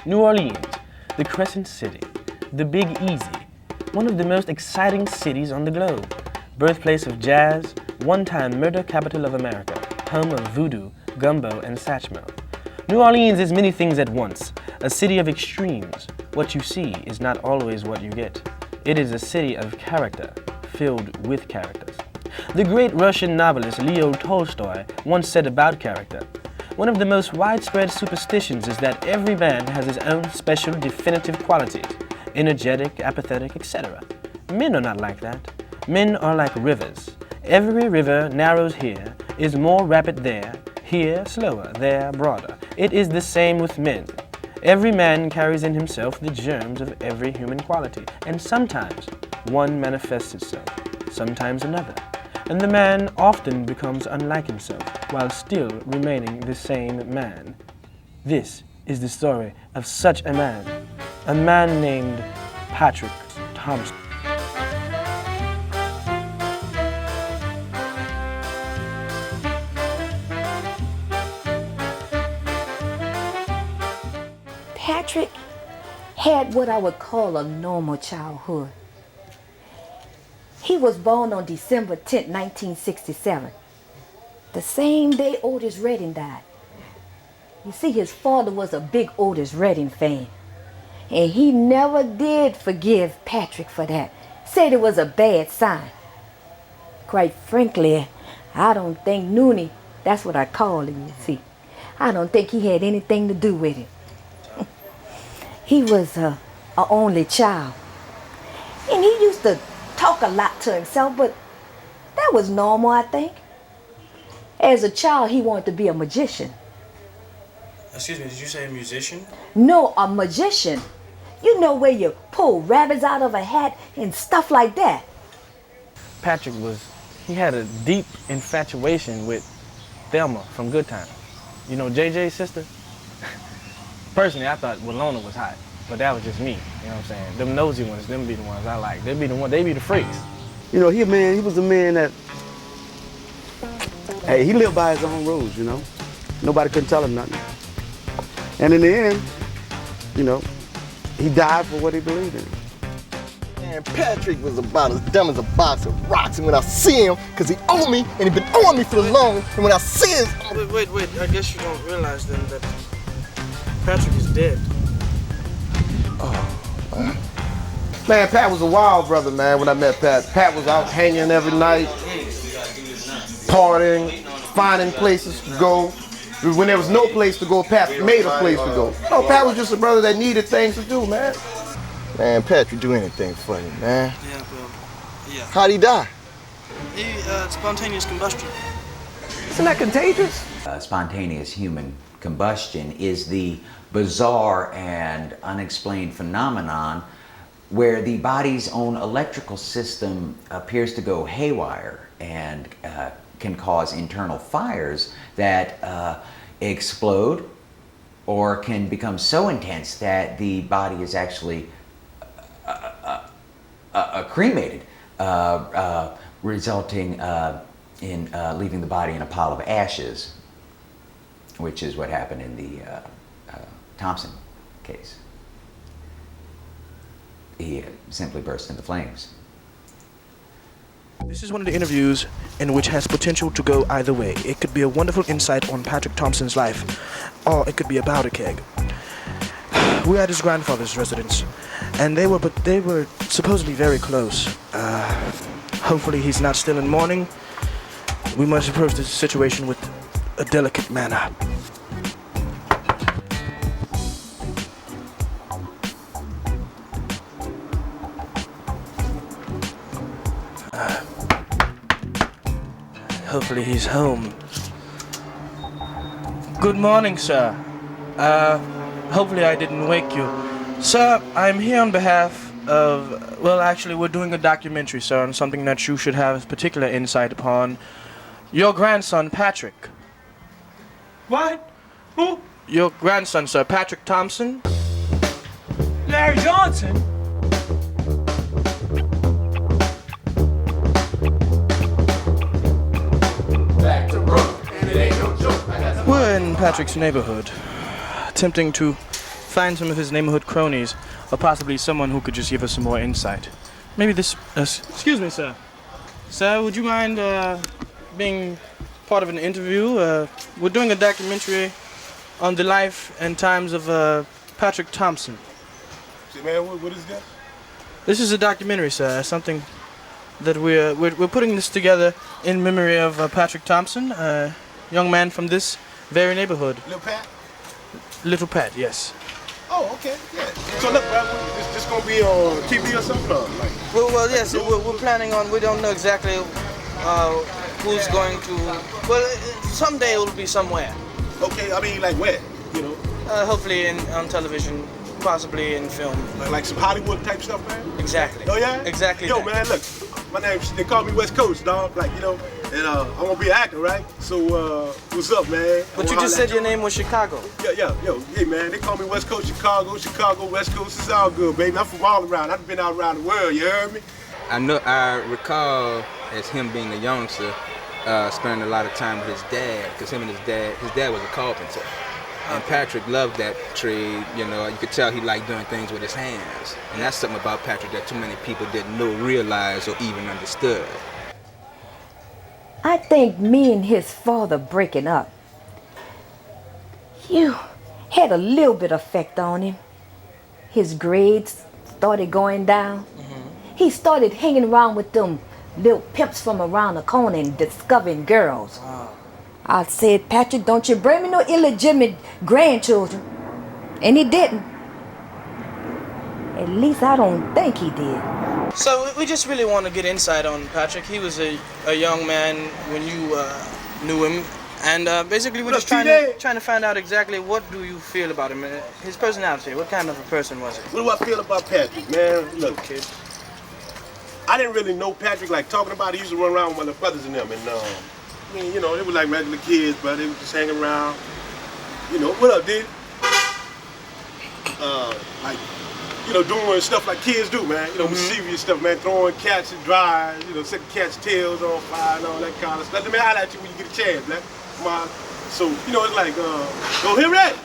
New Orleans, the Crescent City, the Big Easy, one of the most exciting cities on the globe, birthplace of jazz, one-time murder capital of America, home of voodoo, gumbo, and satchmo. New Orleans is many things at once, a city of extremes. What you see is not always what you get. It is a city of character, filled with characters. The great Russian novelist Leo Tolstoy once said about character, "One of the most widespread superstitions is that every man has his own special definitive qualities, energetic, apathetic, etc. Men are not like that. Men are like rivers. Every river narrows here, is more rapid there, here slower, there broader. It is the same with men. Every man carries in himself the germs of every human quality, and sometimes one manifests itself, sometimes another. And the man often becomes unlike himself, while still remaining the same man. This is the story of such a man named Patrick Thompson." Patrick had what I would call a normal childhood. He was born on December 10, 1967, the same day Otis Redding died. You see, his father was a big Otis Redding fan, and he never did forgive Patrick for that. Said it was a bad sign. Quite frankly, I don't think Noonie, that's what I call him, you see, I don't think he had anything to do with it. He was a only child, and he used to talk a lot to himself, but that was normal, I think. As a child, he wanted to be a magician. Excuse me, did you say a musician? No, a magician. You know, where you pull rabbits out of a hat and stuff like that. Patrick he had a deep infatuation with Thelma from Good Time. You know, JJ's sister? Personally, I thought Walona was hot, but that was just me. You know what I'm saying? Them nosy ones, them be the ones I like. They be the freaks. You know, he was a man that, hey, he lived by his own rules, you know. Nobody couldn't tell him nothing. And in the end, you know, he died for what he believed in. Man, Patrick was about as dumb as a box of rocks, and when I see him, because he owed me, and he been owing me for long, and when I see his... Wait, I guess you don't realize then that Patrick is dead. Oh, man, Pat was a wild brother, man, when I met Pat. Pat was out hanging every night, partying, finding places to go. When there was no place to go, Pat made a place to go. No, Pat was just a brother that needed things to do, man. Man, Patrick do anything for you, man. Yeah. How'd he die? Spontaneous combustion. Isn't that contagious? Spontaneous human combustion is the bizarre and unexplained phenomenon where the body's own electrical system appears to go haywire and can cause internal fires that explode or can become so intense that the body is actually cremated, resulting in leaving the body in a pile of ashes, which is what happened in the Thompson case. He simply burst into flames. This is one of the interviews in which has potential to go either way. It could be a wonderful insight on Patrick Thompson's life, or it could be about a keg. We are at his grandfather's residence, and they were supposedly very close. Hopefully he's not still in mourning. We must approach this situation with a delicate manner. Hopefully he's home. Good morning, sir. Hopefully I didn't wake you. Sir, I'm here on behalf of, well, actually, we're doing a documentary, sir, on something that you should have particular insight upon. Your grandson, Patrick. What? Who? Your grandson, sir, Patrick Thompson. Larry Johnson? Back to work, and it ain't no joke. We're in Patrick's neighborhood, attempting to find some of his neighborhood cronies, or possibly someone who could just give us some more insight. Maybe this... excuse me, sir. Sir, would you mind being part of an interview? We're doing a documentary on the life and times of Patrick Thompson. See, man, what is that? This is a documentary, sir. Something that we're putting this together in memory of Patrick Thompson, a young man from this very neighborhood. Little Pat? Little Pat, yes. Oh, okay, yeah. So look, bro, this gonna be on TV or something? Or like, Well, yes, we're planning on, we don't know exactly who's going to, well, someday it will be somewhere. okay, I mean, like where? You know, Hopefully on television, possibly in film. like some Hollywood type stuff, man? Exactly. Oh, yeah? Exactly Yo, that. man, look, my name's, they call me West Coast, dog. Like, you know, and I want to be an actor, right? So, what's up, man? But you just said your name was Chicago. Yeah, yo, hey, man, they call me West Coast, Chicago, West Coast. It's all good, baby. I'm from all around. I've been all around the world, you heard me? I recall as him being a youngster, spending a lot of time with his dad, because his dad was a carpenter. And Patrick loved that trade, you know, you could tell he liked doing things with his hands. And that's something about Patrick that too many people didn't know, realize, or even understood. I think me and his father breaking up, you had a little bit of effect on him. His grades started going down. He started hanging around with them little pimps from around the corner and discovering girls. I said, Patrick, don't you bring me no illegitimate grandchildren. And he didn't. At least I don't think he did. So we just really want to get insight on Patrick. He was a young man when you knew him. And basically we're just trying to find out exactly what do you feel about him, his personality. What kind of a person was he? What do I feel about Patrick, man? Look, kid, I didn't really know Patrick, like talking about it. He used to run around with my little brothers and them. And I mean, you know, they were like regular kids, but they were just hanging around. You know, what up, dude? Like, you know, doing stuff like kids do, man. You know, mischievous stuff, man. Throwing cats and dries, you know, setting cats' tails on fire and all that kind of stuff. Let me holler at you when you get a chance, man. Come on. So, you know, it's like, go here, right?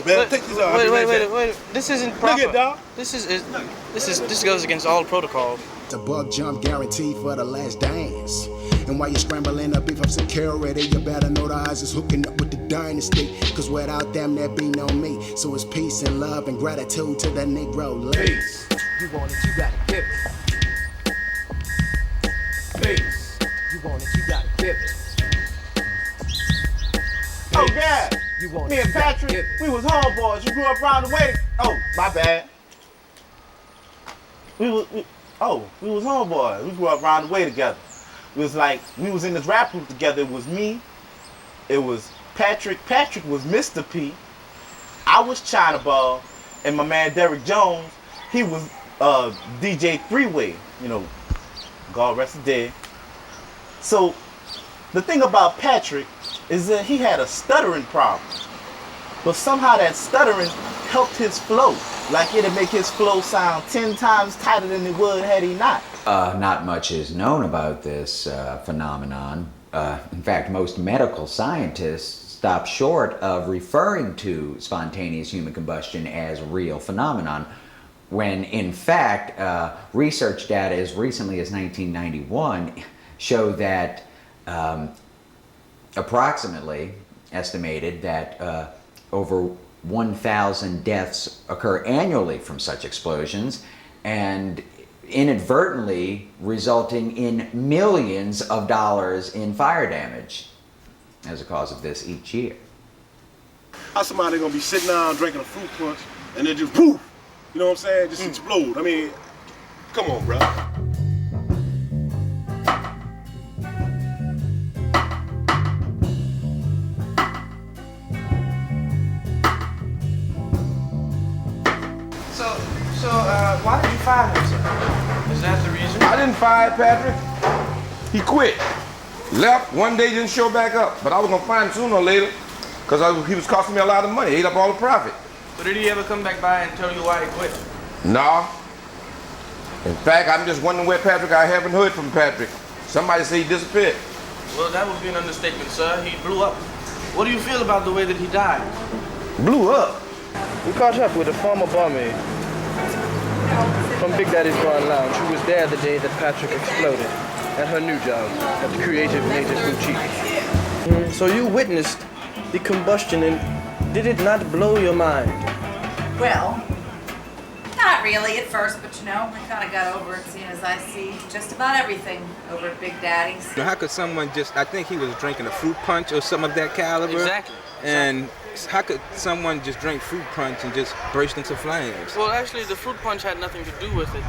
Man, take these off. Wait. This isn't proper. Look at dog. This goes against all protocol. The buck jump guaranteed for the last dance. And while you're scrambling up beef from security, you better know the odds is hooking up with the dynasty. Cause without them, there be no me. So it's peace and love and gratitude to the Negro ladies. You want it, you gotta give it. Peace. You want it, you gotta give it. Oh, yeah. You want Me it, and you gotta Patrick, give it. we was homeboys. You grew up around the way. Oh, my bad. We was homeboys. We grew up around the way together. It was like, we was in this rap group together. It was me. It was Patrick. Patrick was Mr. P. I was China Ball. And my man Derek Jones, he was DJ Three-Way. You know, God rest his dead. So, the thing about Patrick is that he had a stuttering problem. But somehow that stuttering helped his flow. Like it'd make his flow sound 10 times tighter than it would had he not. Not much is known about this phenomenon. In fact, most medical scientists stop short of referring to spontaneous human combustion as a real phenomenon, when in fact, research data as recently as 1991 show that approximately estimated that over 1,000 deaths occur annually from such explosions, and inadvertently resulting in millions of dollars in fire damage as a cause of this each year. How somebody gonna be sitting down drinking a fruit punch and then just poof, you know what I'm saying? Just explode. I mean, come on, bro. So why did you fire him, sir? Is that the reason? I didn't fire Patrick. He quit. Left, one day didn't show back up. But I was gonna find him sooner or later because he was costing me a lot of money. Ate up all the profit. But did he ever come back by and tell you why he quit? Nah. In fact, I'm just wondering where Patrick, I haven't heard from Patrick. Somebody say he disappeared. Well, that would be an understatement, sir. He blew up. What do you feel about the way that he died? Blew up? We caught up with a former barmaid from Big Daddy's Bar and Lounge who was there the day that Patrick exploded at her new job at the Creative Native Boutique. So you witnessed the combustion, and did it not blow your mind? Well, not really at first, but you know, I kind of got over it seeing as I see just about everything over at Big Daddy's. Now, how could someone just, I think he was drinking a fruit punch or something of that caliber. Exactly. And how could someone just drink fruit punch and just burst into flames? Well, actually, the fruit punch had nothing to do with it.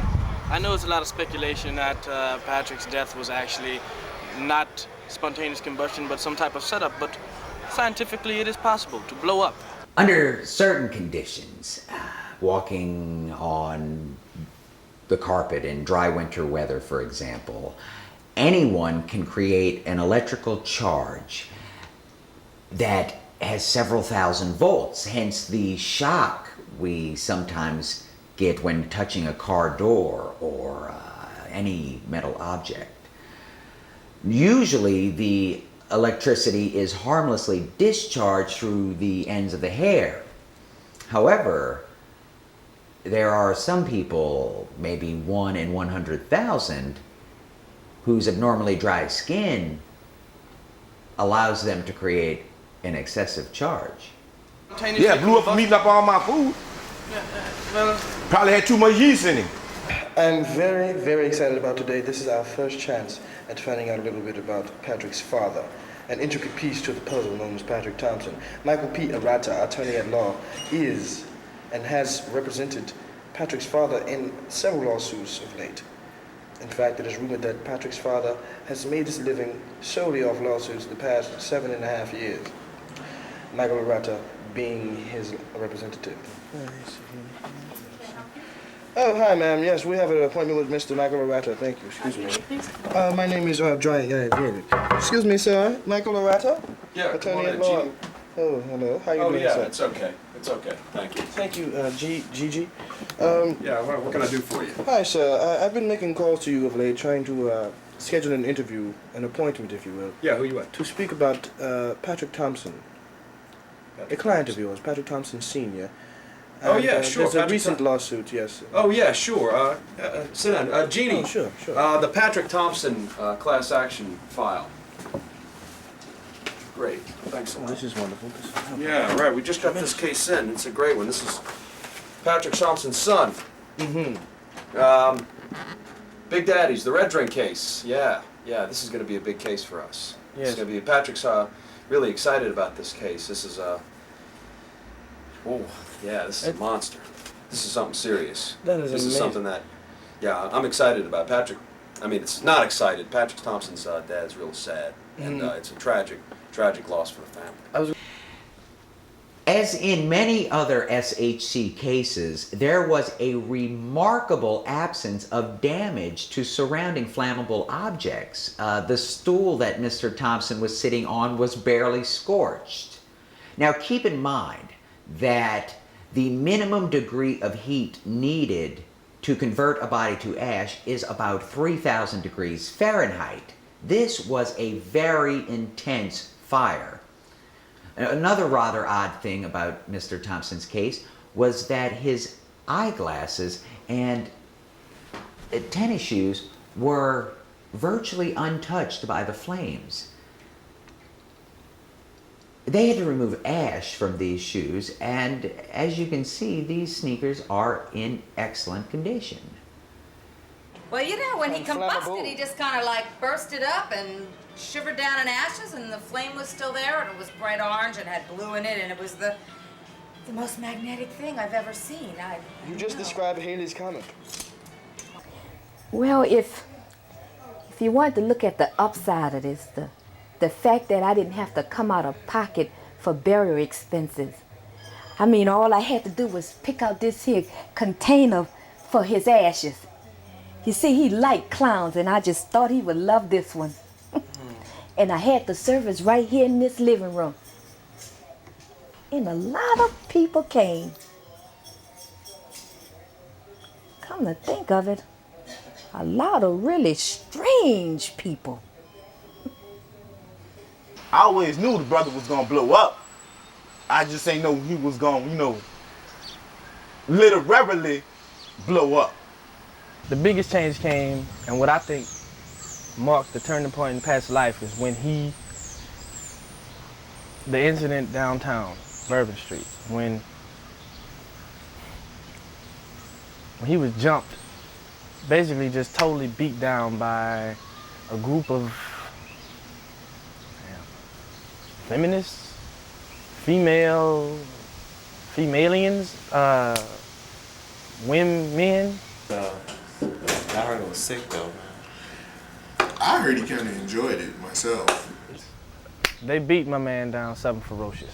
I know it's a lot of speculation that Patrick's death was actually not spontaneous combustion, but some type of setup, but scientifically it is possible to blow up. Under certain conditions, walking on the carpet in dry winter weather, for example, anyone can create an electrical charge that has several thousand volts, hence the shock we sometimes get when touching a car door or any metal object. Usually the electricity is harmlessly discharged through the ends of the hair. However, there are some people, maybe 1 in 100,000, whose abnormally dry skin allows them to create an excessive charge. Yeah, blew up from eating up all my food. Probably had too much yeast in him. I'm very, very excited about today. This is our first chance at finding out a little bit about Patrick's father, an intricate piece to the puzzle known as Patrick Thompson. Michael P. Arata, attorney at law, is and has represented Patrick's father in several lawsuits of late. In fact, it is rumored that Patrick's father has made his living solely off lawsuits the past 7.5 years. Michael Arata being his representative. Oh, hi, ma'am. Yes, we have an appointment with Mr. Michael Arata. Thank you. Excuse me. My name is excuse me, sir. Michael Arata? Yeah, attorney come on at in, law. Gene. Oh, hello. How you doing, yeah, sir? it's okay. It's okay. Thank you. Thank you, Gigi. Yeah, what can I do for you? Hi, sir. I've been making calls to you of late, trying to schedule an interview, an appointment, if you will. Yeah, who you at? To speak about Patrick Thompson. A client of yours, Patrick Thompson Sr. Oh, yeah, sure. There's a Patrick recent lawsuit, yes. Oh, yeah, sure. Sit down. Jeannie. Oh, sure, sure. The Patrick Thompson class action file. Great. Thanks a lot. This is wonderful. Yeah, right. We just got this case in. It's a great one. This is Patrick Thompson's son. Mm-hmm. Big Daddy's, the red drink case. Yeah, this is going to be a big case for us. Yes. It's going to be, Patrick's really excited about this case. This is, this is a monster. This is something serious. That is This amazing. is something that, I'm excited about. Patrick, I mean, it's not excited. Patrick Thompson's dad's real sad. And it's a tragic loss for the family. As in many other SHC cases, there was a remarkable absence of damage to surrounding flammable objects. The stool that Mr. Thompson was sitting on was barely scorched. Now keep in mind that the minimum degree of heat needed to convert a body to ash is about 3,000 degrees Fahrenheit. This was a very intense fire. Another rather odd thing about Mr. Thompson's case was that his eyeglasses and tennis shoes were virtually untouched by the flames. They had to remove ash from these shoes, and as you can see, these sneakers are in excellent condition. Well, you know, when he combusted, he just kind of like bursted up and shivered down in ashes, and the flame was still there, and it was bright orange and had blue in it, and it was the most magnetic thing I've ever seen. You just described Haley's Comet. Well, if you wanted to look at the upside of this, the fact that I didn't have to come out of pocket for burial expenses. I mean, all I had to do was pick out this here container for his ashes. You see, he liked clowns, and I just thought he would love this one. And I had the service right here in this living room. And a lot of people came. Come to think of it, a lot of really strange people. I always knew the brother was gonna blow up. I just ain't know he was gonna, literally blow up. The biggest change came, and what I think marked the turning point in Pat's life is when the incident downtown, Bourbon Street, when he was jumped, basically just totally beat down by a group of feminists, femalians, women. I heard it was sick though, man. I heard he kind of enjoyed it myself. They beat my man down something ferocious.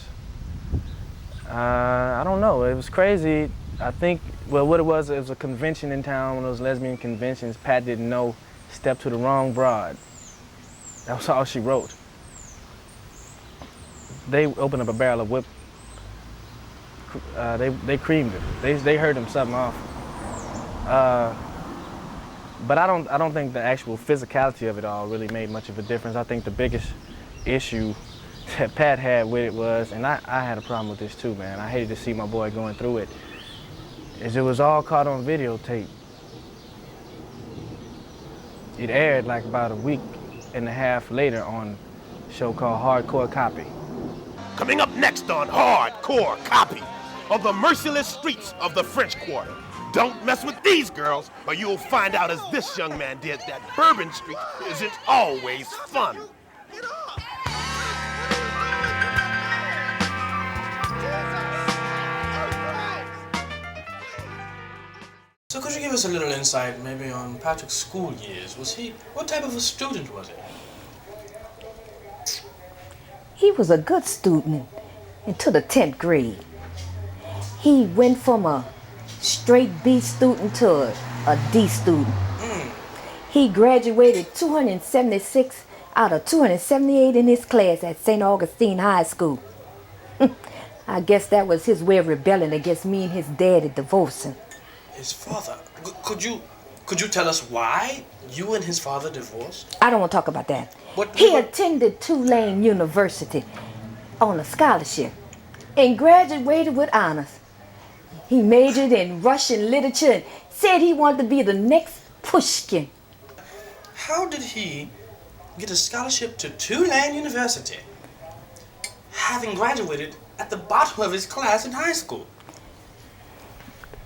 I don't know, it was crazy. I think, well, what it was a convention in town, one of those lesbian conventions. Pat didn't know, stepped to the wrong broad. That was all she wrote. They opened up a barrel of whip. They creamed him. They heard him something off. But I don't think the actual physicality of it all really made much of a difference. I think the biggest issue that Pat had with it was, and I had a problem with this too, man. I hated to see my boy going through it. Is it was all caught on videotape. It aired like about a week and a half later on a show called Hardcore Copy. Coming up next on Hardcore Copy, on the merciless streets of the French Quarter. Don't mess with these girls, or you'll find out, as this young man did, that Bourbon Street isn't always fun. So could you give us a little insight maybe on Patrick's school years? What type of a student was he? He was a good student until the 10th grade. He went from a straight B student to a D student. He graduated 276 out of 278 in his class at St. Augustine High School. I guess that was his way of rebelling against me and his daddy divorcing. His father? Could you tell us why you and his father divorced? I don't want to talk about that. He attended Tulane University on a scholarship and graduated with honors. He majored in Russian literature and said he wanted to be the next Pushkin. How did he get a scholarship to Tulane University, having graduated at the bottom of his class in high school?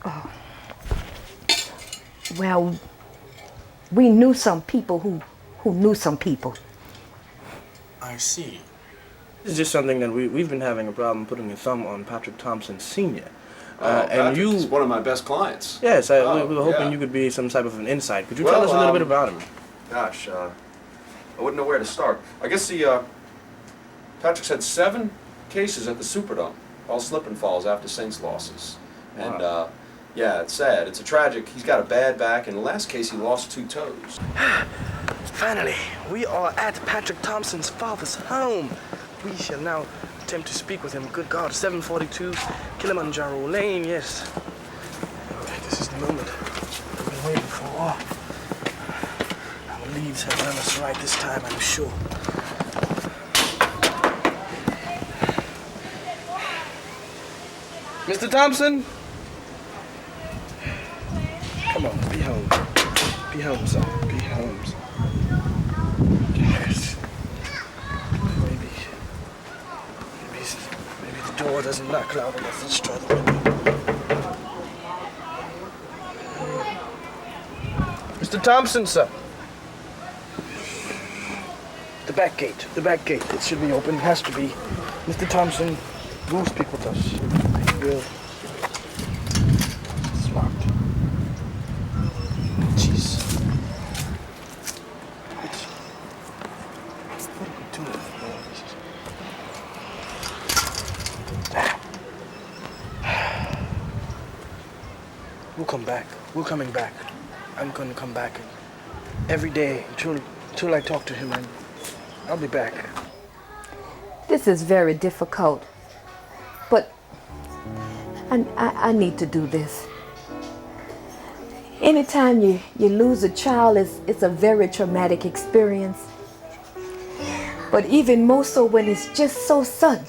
Oh. Well, we knew some people who knew some people. I see. This is just something that we've been having a problem putting a thumb on Patrick Thompson Sr. And he's one of my best clients. Yes, we were hoping you could be some type of an insight. Could you tell us a little bit about him? Gosh, I wouldn't know where to start. I guess Patrick's had 7 cases at the Superdome, all slip and falls after Saints losses. And yeah, it's sad. It's a tragic. He's got a bad back. In the last case, he lost 2 toes. Finally, we are at Patrick Thompson's father's home. We shall now attempt to speak with him. Good God, 742 Kilimanjaro Lane, yes. This is the moment I've been waiting for. Our leads have done us right this time, I'm sure. Mr. Thompson? Come on, be home. Be home, son. Be home, son. Yes. Maybe the door doesn't knock loud enough. Let's try the window. Mr. Thompson, sir. The back gate. The back gate. It should be open. It has to be. Mr. Thompson will speak with us. He will. It's locked. Jeez. What are we doing? We'll come back. We're coming back. I'm going to come back every day until I talk to him, and I'll be back. This is very difficult, but I need to do this. Anytime you lose a child, it's a very traumatic experience. But even more so when it's just so sudden.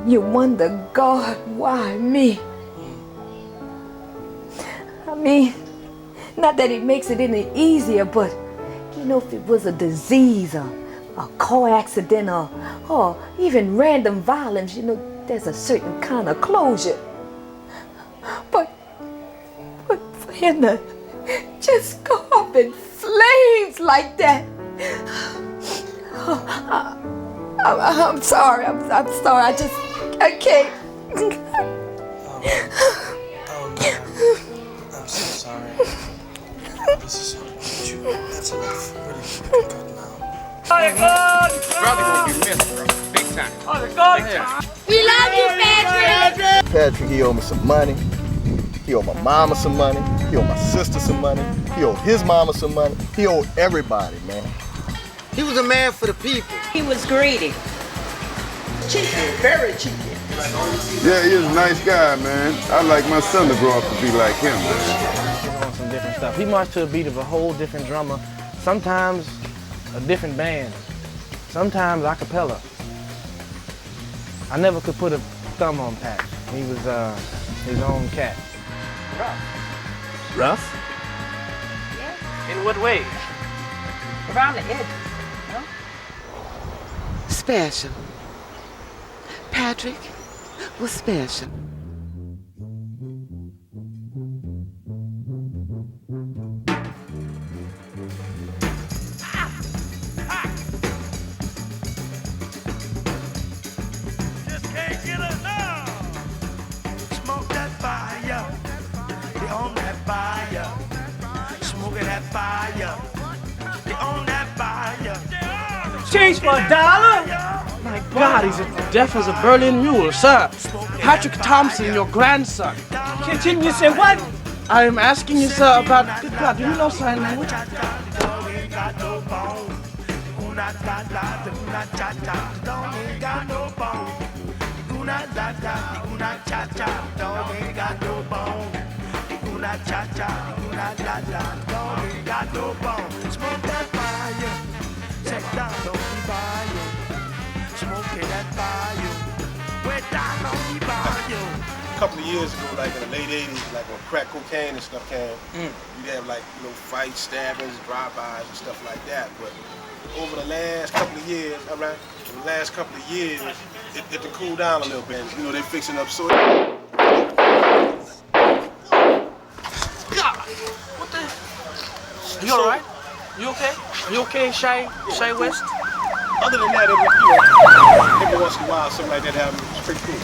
you wonder, God, why me? I mean, not that it makes it any easier, but you know, if it was a disease or a car accident or even random violence, you know, there's a certain kind of closure. But for him to just go up in flames like that, I'm sorry. I'm sorry. I can't. I'm so sorry. This is that's enough. Really, you can cut now. Brother gonna be missed, bro. Big time. We love you, Patrick! Patrick, he owed me some money. He owed my mama some money. He owed my sister some money. He owed his mama some money. He owed everybody, man. He was a man for the people. He was greedy. Cheeky, very cheeky. Yeah, he was a nice guy, man. I'd like my son to grow up to be like him, man. On some different stuff. He marched to a beat of a whole different drummer, sometimes a different band, sometimes a cappella. I never could put a thumb on Pat. He was his own cat. Rough? Yeah. In what way? Around the edges. Special. Patrick was special. Just can't get enough. Smoke that fire. They on that fire. Smoking that fire. They on that fire. Change for $1? My God, he's as deaf as a Berlin mule, sir. Patrick Thompson, your grandson. Continue to say what? I am asking you, sir, about... Good God, do you know sign language? Smoke that fire. Check down on the bayou. Smoking that bayou. Way down on the bayou. A couple of years ago, like in the late 80s, like when crack cocaine and stuff came, you'd have like, you know, fights, stabbings, drive-bys and stuff like that. But over the last couple of years, it to cool down a little bit. You know, they're fixing up so. God! What the? You alright? You okay? You okay, Shy West? Other than that, it was, you know, every once in a while, something like that happens. It's pretty cool.